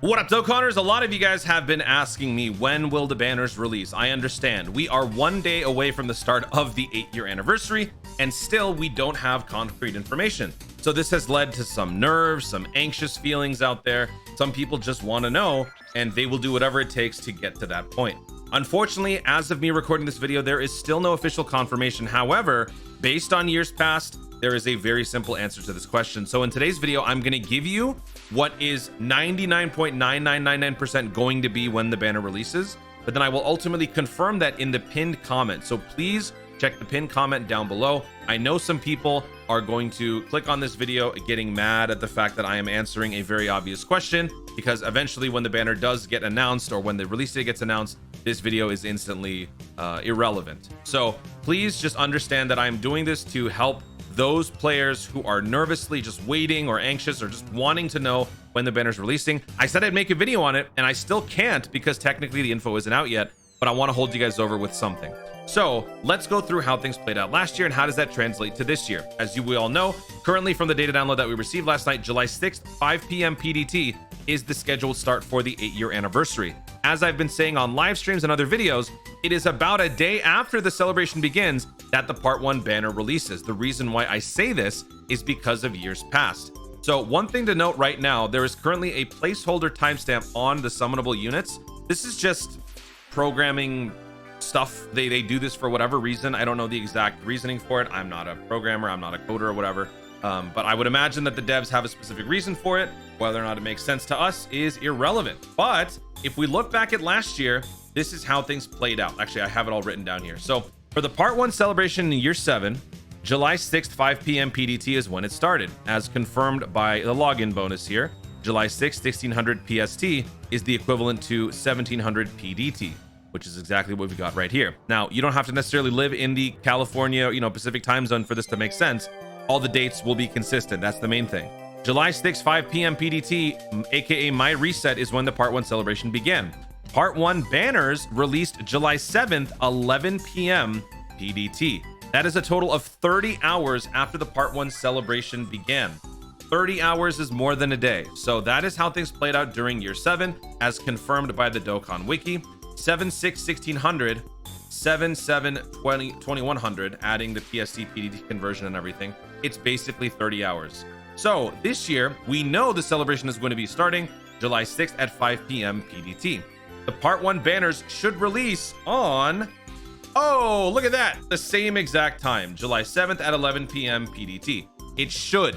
What up, Dokkaners? A lot of you guys have been asking me, when will the banners release? I understand. We are 1 day away from the start of the 8-year anniversary, and still we don't have concrete information. So this has led to some nerves, some anxious feelings out there. Some people just want to know, and they will do whatever it takes to get to that point. Unfortunately, as of me recording this video, there is still no official confirmation. However, based on years past, there is a very simple answer to this question. So in today's video, I'm going to give you what is 99.9999% going to be when the banner releases, but then I will ultimately confirm that in the pinned comment. So please check the pinned comment down below. I know some people are going to click on this video getting mad at the fact that I am answering a very obvious question, because eventually when the banner does get announced, or when the release date gets announced, this video is instantly irrelevant. So please just understand that I'm doing this to help those players who are nervously just waiting or anxious or just wanting to know when the banner's releasing. I said I'd make a video on it, and I still can't because technically the info isn't out yet, but I want to hold you guys over with something. So let's go through how things played out last year and how does that translate to this year. As we all know, currently from the data download that we received last night, July 6th, 5 p.m. PDT is the scheduled start for the 8-year anniversary. As I've been saying on live streams and other videos, it is about a day after the celebration begins that the Part 1 banner releases. The reason why I say this is because of years past. So one thing to note right now, there is currently a placeholder timestamp on the summonable units. This is just programming stuff. They do this for whatever reason. I don't know the exact reasoning for it. I'm not a programmer, I'm not a coder or whatever. But I would imagine that the devs have a specific reason for it. Whether or not it makes sense to us is irrelevant. But if we look back at last year, this is how things played out. Actually, I have it all written down here. So for the Part 1 celebration in year 7, July 6th, 5 p.m. PDT is when it started, as confirmed by the login bonus here. July 6th, 1600 PST is the equivalent to 1700 PDT, which is exactly what we got right here. Now, you don't have to necessarily live in the California, Pacific time zone for this to make sense. All the dates will be consistent. That's the main thing. July 6th, 5 p.m. PDT, aka my reset, is when the Part 1 celebration began. Part 1 banners released July 7th, 11 p.m. PDT. That is a total of 30 hours after the Part 1 celebration began. 30 hours is more than a day. So that is how things played out during year 7, as confirmed by the Dokkan Wiki. 7/6/1600, 7/7/2100, adding the PST PDT conversion and everything. It's basically 30 hours. So this year, we know the celebration is going to be starting July 6th at 5 p.m. PDT. The Part 1 banners should release on, oh, look at that, the same exact time, July 7th at 11 p.m. PDT. It should.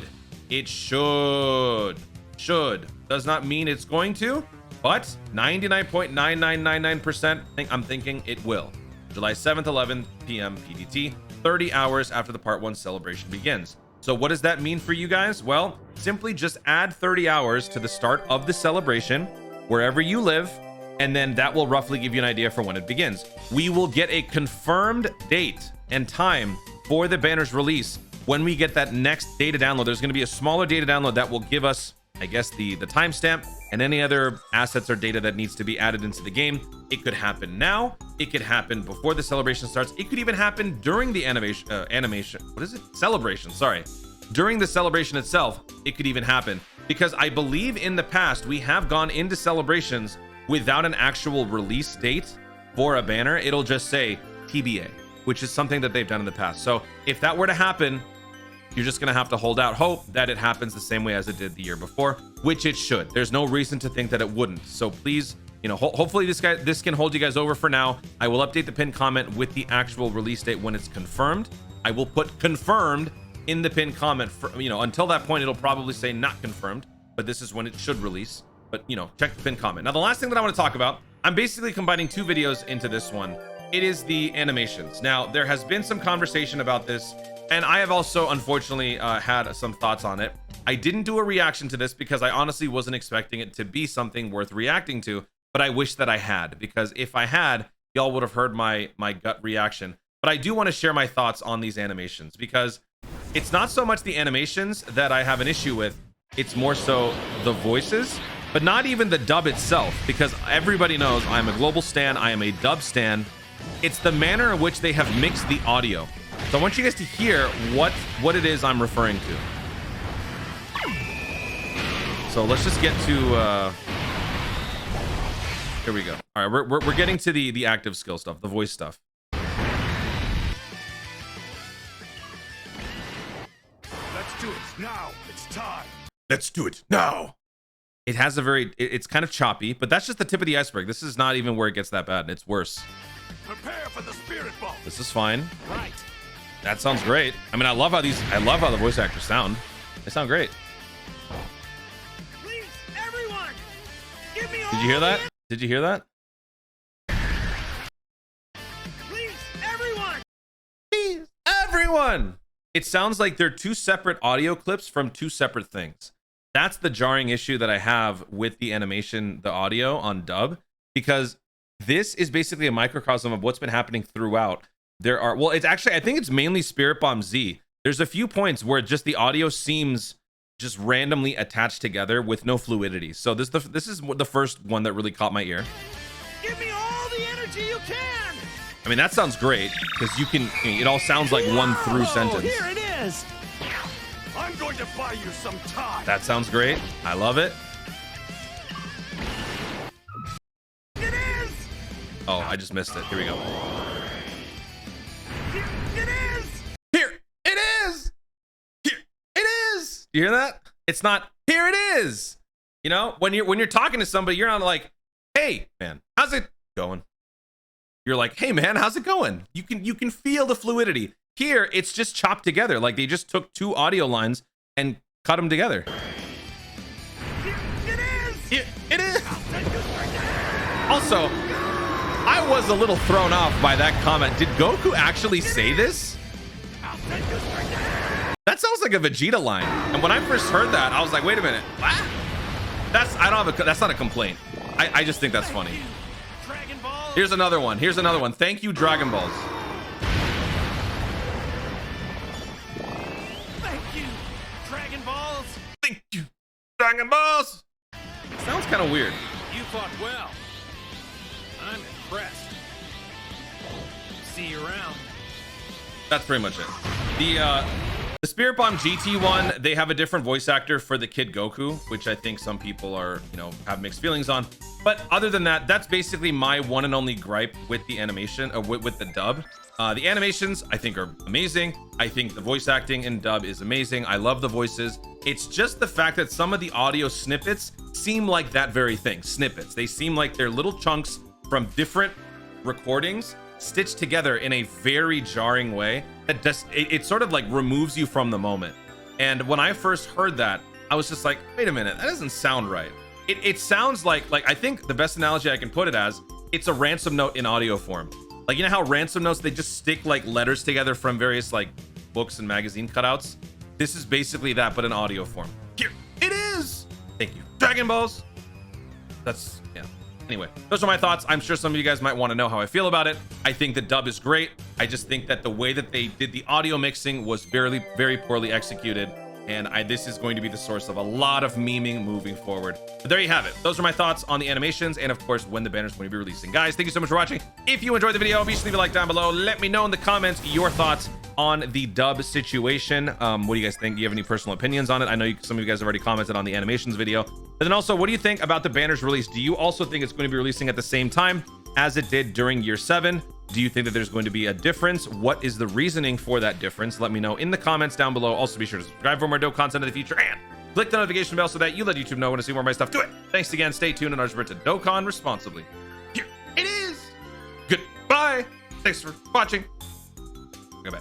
Does not mean it's going to, but 99.9999% I'm thinking it will. July 7th, 11 p.m. PDT, 30 hours after the Part 1 celebration begins. So what does that mean for you guys? Well, simply just add 30 hours to the start of the celebration wherever you live, and then that will roughly give you an idea for when it begins. We will get a confirmed date and time for the banner's release when we get that next data download. There's going to be a smaller data download that will give us, I guess, the timestamp and any other assets or data that needs to be added into the game. It could happen now. It could happen before the celebration starts. It could even happen during the celebration, sorry. During the celebration itself, it could even happen, because I believe in the past we have gone into celebrations without an actual release date for a banner. It'll just say TBA, which is something that they've done in the past. So if that were to happen, you're just going to have to hold out hope that it happens the same way as it did the year before, which it should. There's no reason to think that it wouldn't. So please, hopefully this can hold you guys over for now. I will update the pinned comment with the actual release date when it's confirmed. I will put confirmed in the pinned comment for, until that point, it'll probably say not confirmed, but this is when it should release. But, check the pinned comment. Now, the last thing that I want to talk about, I'm basically combining 2 videos into this one. It is the animations. Now, there has been some conversation about this, and I have also, unfortunately, had some thoughts on it. I didn't do a reaction to this because I honestly wasn't expecting it to be something worth reacting to, but I wish that I had, because if I had, y'all would have heard my gut reaction. But I do want to share my thoughts on these animations, because it's not so much the animations that I have an issue with. It's more so the voices, but not even the dub itself, because everybody knows I'm a global stan. I am a dub stan. It's the manner in which they have mixed the audio. So I want you guys to hear what it is I'm referring to. So let's just get to Here we go. All right, we're getting to the active skill stuff, the voice stuff. Let's do it now. It's time. Let's do it now. It has a it's kind of choppy, but that's just the tip of the iceberg. This is not even where it gets that bad. It's worse. Prepare for the spirit ball. This is fine. Right. That sounds great. I mean, I love how the voice actors sound. They sound great. Please, everyone, give me all. Did you hear that? Did you hear that? Please, everyone. Please, everyone. It sounds like they're two separate audio clips from two separate things. That's the jarring issue that I have with the animation, the audio on dub, because this is basically a microcosm of what's been happening throughout. Well, it's actually, I think it's mainly Spirit Bomb Z. There's a few points where just the audio seems just randomly attached together with no fluidity. So this is the first one that really caught my ear. Give me all the energy you can. I mean, that sounds great because it all sounds like one through sentence. Here it is. I'm going to buy you some time. That sounds great. I love it. It is. Oh, I just missed it. Here we go. Here it is. Here it is. Here it is. You hear that? It's not here it is. You know, when you're talking to somebody, you're not like, hey man, how's it going? You're like, hey man, how's it going? You can feel the fluidity. Here, it's just chopped together. Like they just took two audio lines and cut them together. Here it is. Here it is. Also, I was a little thrown off by that comment. Did Goku actually say this? That sounds like a Vegeta line. And when I first heard that, I was like, wait a minute. What? That's not a complaint. I just think that's funny. Here's another one. Here's another one. Thank you, Dragon Balls. Thank you, Dragon Balls. Thank you, Dragon Balls. Sounds kind of weird. You fought well. I'm impressed. See you around. That's pretty much it. The Spirit Bomb GT one, they have a different voice actor for the Kid Goku, which I think some people are, have mixed feelings on. But other than that, that's basically my one and only gripe with the animation, with the dub. The animations, I think, are amazing. I think the voice acting in dub is amazing. I love the voices. It's just the fact that some of the audio snippets seem like that very thing, snippets. They seem like they're little chunks from different recordings stitched together in a very jarring way that just it sort of like removes you from the moment. And when I first heard that, I was just like, wait a minute, that doesn't sound right. It sounds like I think the best analogy I can put it as, it's a ransom note in audio form. Like, you know how ransom notes, they just stick like letters together from various like books and magazine cutouts? This is basically that, but in audio form. Here it is. Thank you, Dragon Balls. That's, yeah. Anyway, those are my thoughts. I'm sure some of you guys might want to know how I feel about it. I think the dub is great. I just think that the way that they did the audio mixing was very, very poorly executed. And this is going to be the source of a lot of memeing moving forward. But there you have it. Those are my thoughts on the animations and, of course, when the banner's going to be releasing. Guys, thank you so much for watching. If you enjoyed the video, be sure to leave a like down below. Let me know in the comments your thoughts on the dub situation. What do you guys think? Do you have any personal opinions on it? I know some of you guys have already commented on the animations video. And then also, what do you think about the banner's release? Do you also think it's going to be releasing at the same time as it did during year 7? Do you think that there's going to be a difference? What is the reasoning for that difference? Let me know in the comments down below. Also, be sure to subscribe for more dope content in the future and click the notification bell so that you let YouTube know when to see more of my stuff. Do it. Thanks again. Stay tuned and remember to Dokkan responsibly. Here it is. Goodbye. Thanks for watching. Goodbye.